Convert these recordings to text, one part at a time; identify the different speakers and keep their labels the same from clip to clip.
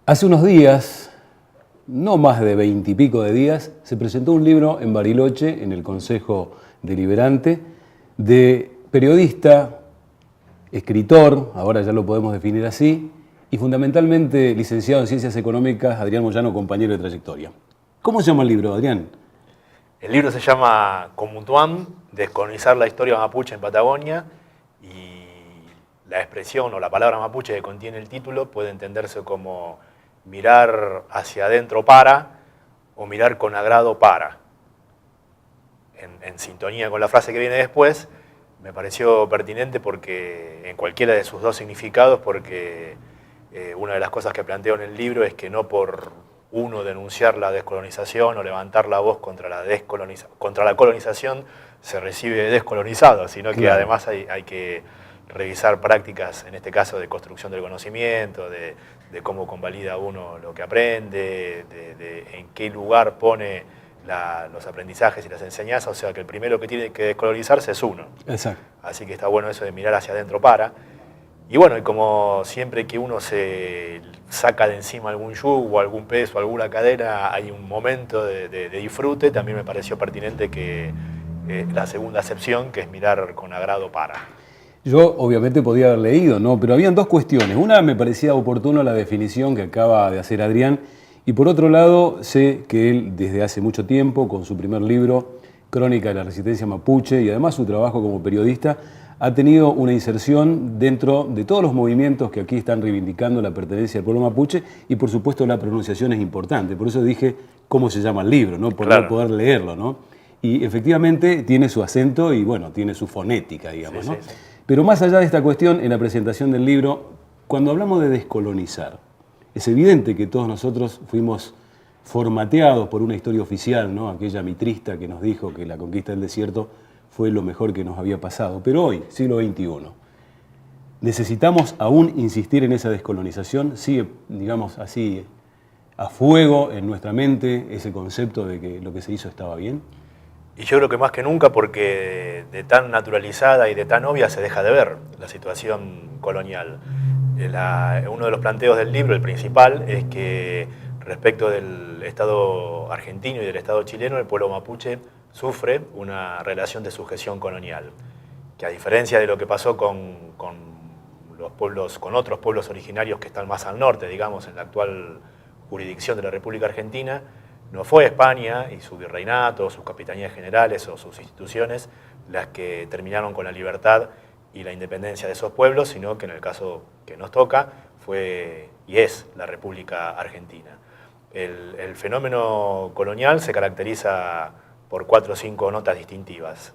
Speaker 1: Hace unos días, no más de 20 y pico de días, se presentó un libro en Bariloche, en el Consejo Deliberante, de periodista, escritor, ahora ya lo podemos definir así, y fundamentalmente licenciado en Ciencias Económicas, Adrián Moyano, compañero de trayectoria. ¿Cómo se llama el libro, Adrián?
Speaker 2: El libro se llama Comutuam, Descolonizar la historia mapuche en Patagonia, y la expresión o la palabra mapuche que contiene el título puede entenderse como mirar hacia adentro para o mirar con agrado para. En sintonía con la frase que viene después, me pareció pertinente porque en cualquiera de sus dos significados, porque una de las cosas que planteo en el libro es que no por uno denunciar la descolonización o levantar la voz contra la colonización se recibe descolonizado, sino que además hay que revisar prácticas, en este caso de construcción del conocimiento, de cómo convalida uno lo que aprende, de en qué lugar pone los aprendizajes y las enseñanzas, o sea que el primero que tiene que descolonizarse es uno.
Speaker 1: Exacto.
Speaker 2: Así que está bueno eso de mirar hacia adentro para. Y bueno, y como siempre que uno se saca de encima algún yugo, algún peso, alguna cadena, hay un momento de disfrute, también me pareció pertinente que la segunda acepción, que es mirar con agrado para.
Speaker 1: Yo obviamente podía haber leído, ¿no? Pero habían dos cuestiones. Una, me parecía oportuna la definición que acaba de hacer Adrián, y por otro lado, sé que él desde hace mucho tiempo, con su primer libro, Crónica de la Resistencia Mapuche, y además su trabajo como periodista, ha tenido una inserción dentro de todos los movimientos que aquí están reivindicando la pertenencia al pueblo mapuche, y por supuesto la pronunciación es importante. Por eso dije cómo se llama el libro, ¿no? Por no poder leerlo, ¿no? Y efectivamente tiene su acento y bueno, tiene su fonética, digamos, ¿no?
Speaker 2: Sí.
Speaker 1: Pero más allá de esta cuestión, en la presentación del libro, cuando hablamos de descolonizar, es evidente que todos nosotros fuimos formateados por una historia oficial, ¿no? Aquella mitrista que nos dijo que la conquista del desierto fue lo mejor que nos había pasado. Pero hoy, siglo XXI, ¿necesitamos aún insistir en esa descolonización? ¿Sigue, digamos así, a fuego en nuestra mente ese concepto de que lo que se hizo estaba bien?
Speaker 2: Y yo creo que más que nunca porque de tan naturalizada y de tan obvia se deja de ver la situación colonial. Uno de los planteos del libro, el principal, es que respecto del Estado argentino y del Estado chileno, el pueblo mapuche sufre una relación de sujeción colonial, que a diferencia de lo que pasó con otros pueblos originarios que están más al norte, digamos, en la actual jurisdicción de la República Argentina, no fue España y su virreinato, sus capitanías generales o sus instituciones las que terminaron con la libertad y la independencia de esos pueblos, sino que en el caso que nos toca fue y es la República Argentina. El fenómeno colonial se caracteriza por 4 o 5 notas distintivas.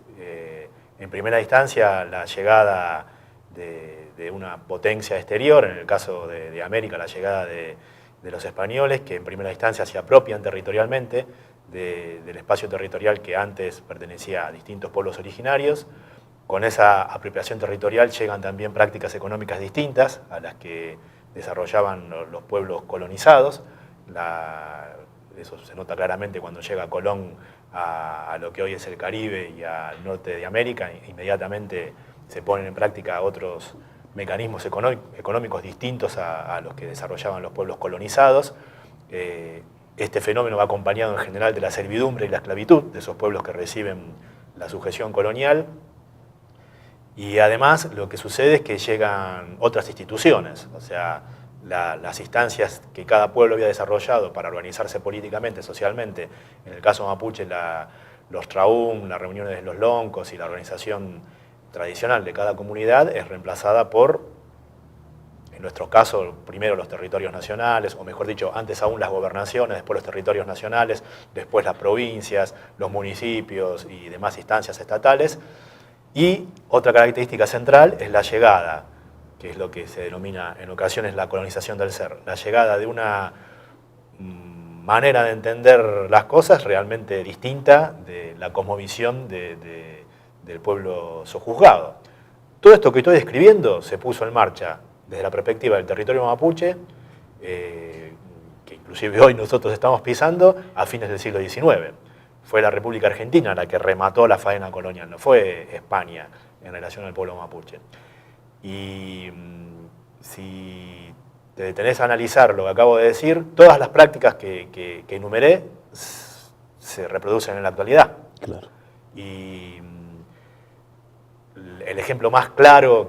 Speaker 2: En primera instancia, la llegada de una potencia exterior, en el caso de América, la llegada de los españoles, que en primera instancia se apropian territorialmente del espacio territorial que antes pertenecía a distintos pueblos originarios. Con esa apropiación territorial llegan también prácticas económicas distintas a las que desarrollaban los pueblos colonizados. Eso se nota claramente cuando llega Colón a lo que hoy es el Caribe y al norte de América. Inmediatamente se ponen en práctica otros mecanismos económicos distintos a los que desarrollaban los pueblos colonizados. Este fenómeno va acompañado en general de la servidumbre y la esclavitud de esos pueblos que reciben la sujeción colonial. Y además lo que sucede es que llegan otras instituciones, o sea, las instancias que cada pueblo había desarrollado para organizarse políticamente, socialmente, en el caso mapuche los traum, las reuniones de los loncos y la organización tradicional de cada comunidad es reemplazada por, en nuestro caso, primero los territorios nacionales, o mejor dicho, antes aún las gobernaciones, después los territorios nacionales, después las provincias, los municipios y demás instancias estatales. Y otra característica central es la llegada, que es lo que se denomina en ocasiones la colonización del ser, la llegada de una manera de entender las cosas realmente distinta de la cosmovisión del pueblo sojuzgado. Todo esto que estoy describiendo se puso en marcha desde la perspectiva del territorio mapuche, que inclusive hoy nosotros estamos pisando, a fines del siglo XIX. Fue la República Argentina la que remató la faena colonial, no fue España en relación al pueblo mapuche. Y si te detenés a analizar lo que acabo de decir, todas las prácticas que enumeré se reproducen en la actualidad.
Speaker 1: Claro.
Speaker 2: Y el ejemplo más claro,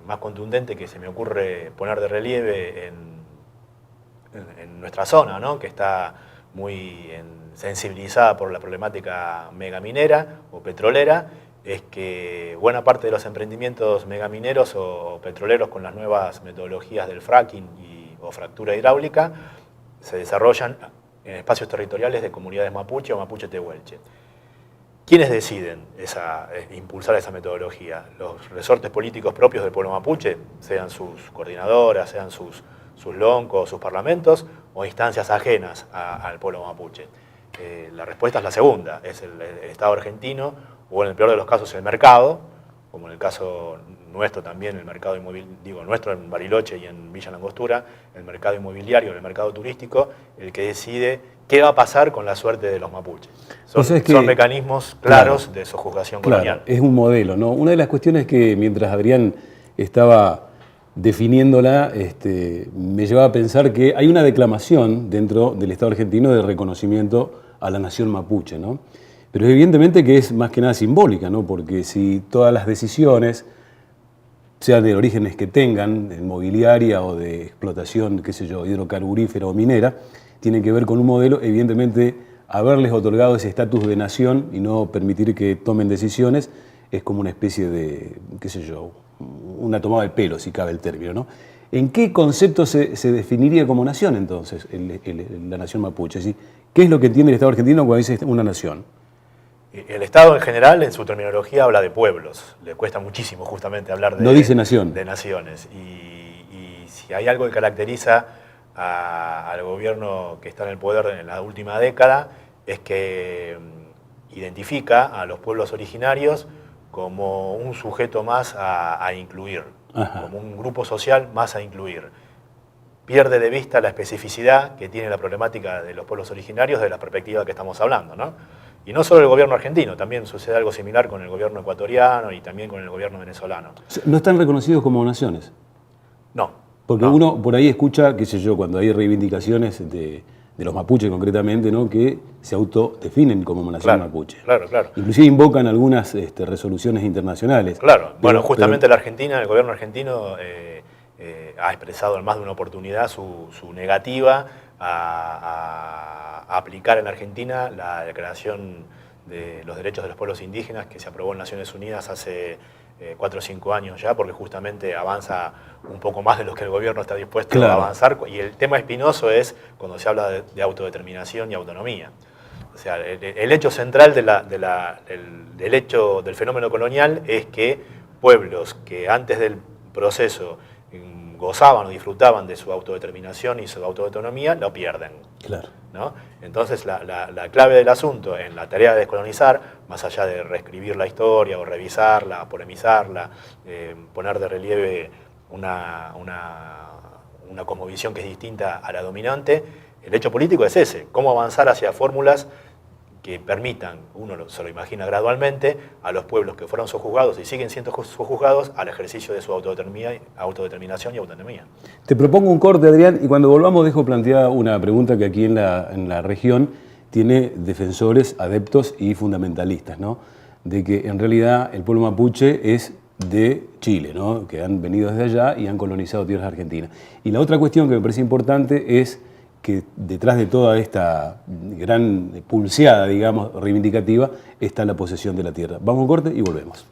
Speaker 2: más contundente que se me ocurre poner de relieve en nuestra zona, ¿no? Que está muy sensibilizada por la problemática megaminera o petrolera, es que buena parte de los emprendimientos megamineros o petroleros con las nuevas metodologías del fracking o fractura hidráulica se desarrollan en espacios territoriales de comunidades mapuche o mapuche-tehuelche. ¿Quiénes deciden impulsar esa metodología? Los resortes políticos propios del pueblo mapuche, sean sus coordinadoras, sean sus loncos, sus parlamentos, o instancias ajenas al pueblo mapuche. La respuesta es la segunda, es el Estado argentino, o en el peor de los casos el mercado, como en el caso nuestro también, el mercado inmobiliario, nuestro en Bariloche y en Villa Langostura, el mercado inmobiliario, el mercado turístico, el que decide qué va a pasar con la suerte de los mapuches. Son mecanismos claros de sojuzgación colonial.
Speaker 1: Es un modelo, ¿no? Una de las cuestiones que mientras Adrián estaba definiéndola, me llevaba a pensar que hay una declamación dentro del Estado argentino de reconocimiento a la nación mapuche, ¿no? Pero evidentemente que es más que nada simbólica, ¿no? Porque si todas las decisiones, sean de orígenes que tengan, inmobiliaria o de explotación, qué sé yo, hidrocarburífera o minera, tienen que ver con un modelo, evidentemente haberles otorgado ese estatus de nación y no permitir que tomen decisiones es como una especie de, qué sé yo, una tomada de pelo, si cabe el término, ¿no? ¿En qué concepto se definiría como nación entonces la nación mapuche? ¿Sí? ¿Qué es lo que entiende el Estado argentino cuando dice una nación?
Speaker 2: El Estado en general, en su terminología, habla de pueblos. Le cuesta muchísimo justamente hablar de,
Speaker 1: no dice nación.
Speaker 2: De naciones. Y si hay algo que caracteriza al gobierno que está en el poder en la última década, es que identifica a los pueblos originarios como un sujeto más a incluir,
Speaker 1: Ajá.
Speaker 2: como un grupo social más a incluir. Pierde de vista la especificidad que tiene la problemática de los pueblos originarios de la perspectiva que estamos hablando, ¿no? Y no solo el gobierno argentino, también sucede algo similar con el gobierno ecuatoriano y también con el gobierno venezolano.
Speaker 1: ¿No están reconocidos como naciones?
Speaker 2: No.
Speaker 1: Porque
Speaker 2: no.
Speaker 1: uno por ahí escucha, qué sé yo, cuando hay reivindicaciones de los mapuches concretamente, ¿no? Que se autodefinen como nación mapuche.
Speaker 2: Claro.
Speaker 1: Inclusive invocan algunas resoluciones internacionales.
Speaker 2: Claro, bueno, justamente la Argentina, el gobierno argentino ha expresado en más de una oportunidad su negativa a aplicar en Argentina la Declaración de los Derechos de los Pueblos Indígenas que se aprobó en Naciones Unidas hace 4 o 5 años ya, porque justamente avanza un poco más de lo que el gobierno está dispuesto a avanzar. Y el tema espinoso es cuando se habla de autodeterminación y autonomía. O sea, el hecho central del hecho del fenómeno colonial es que pueblos que antes del proceso gozaban o disfrutaban de su autodeterminación y su autoautonomía, lo pierden.
Speaker 1: Claro.
Speaker 2: ¿No? Entonces la clave del asunto en la tarea de descolonizar, más allá de reescribir la historia o revisarla, polemizarla, poner de relieve una cosmovisión que es distinta a la dominante, el hecho político es ese, cómo avanzar hacia fórmulas que permitan, uno se lo imagina gradualmente, a los pueblos que fueron sojuzgados y siguen siendo sojuzgados al ejercicio de su autodeterminación y autonomía.
Speaker 1: Te propongo un corte, Adrián, y cuando volvamos dejo planteada una pregunta que aquí en la región tiene defensores, adeptos y fundamentalistas, ¿no? De que en realidad el pueblo mapuche es de Chile, ¿no? Que han venido desde allá y han colonizado tierras argentinas. Y la otra cuestión que me parece importante es que detrás de toda esta gran pulseada, digamos, reivindicativa, está la posesión de la tierra. Vamos a un corte y volvemos.